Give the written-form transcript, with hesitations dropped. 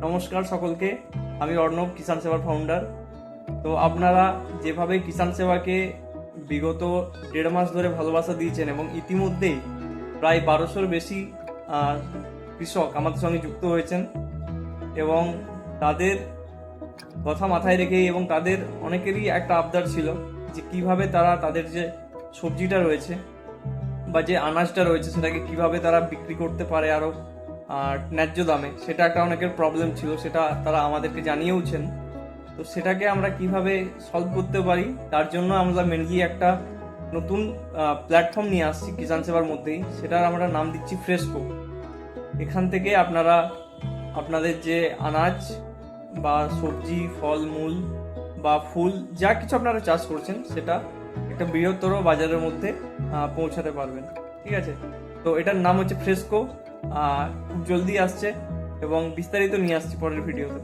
নমস্কার সকলকে, আমি অর্ণব, কিষাণ সেবার ফাউন্ডার। তো আপনারা যেভাবে কিষাণ সেবাকে বিগত 1.5 মাস ধরে ভালোবাসা দিয়েছেন এবং ইতিমধ্যেই প্রায় 1200-র বেশি কৃষক আমাদের সঙ্গে যুক্ত হয়েছেন এবং তাদের কথা মাথায় রেখেই এবং তাদের অনেকেরই একটা আবদার ছিল যে কিভাবে তারা তাদের যে সবজিটা রয়েছে বা যে আনাজটা রয়েছে সেটাকে কিভাবে তারা বিক্রি করতে পারে আরও ন্যায্য দামে। সেটা একটা অনেকের প্রবলেম ছিল, সেটা তারা আমাদেরকে জানিয়েওছেন। তো সেটাকে আমরা কিভাবে সলভ করতে পারি তার জন্য আমরা মেনলি একটা নতুন প্ল্যাটফর্ম নিয়ে আসছি কিষাণ সেবার মধ্যেই, সেটার আমরা নাম দিচ্ছি ফ্রেস্কো। এখান থেকে আপনারা আপনাদের যে আনাজ বা সবজি, ফলমূল বা ফুল যা কিছু আপনারা চাষ করছেন সেটা একটা বৃহত্তর বাজারের মধ্যে পৌঁছাতে পারবেন। ঠিক আছে, তো এটার নাম হচ্ছে ফ্রেস্কো। খুব জলদি আসছে এবং বিস্তারিত নিয়ে আসছি পরের ভিডিওতে।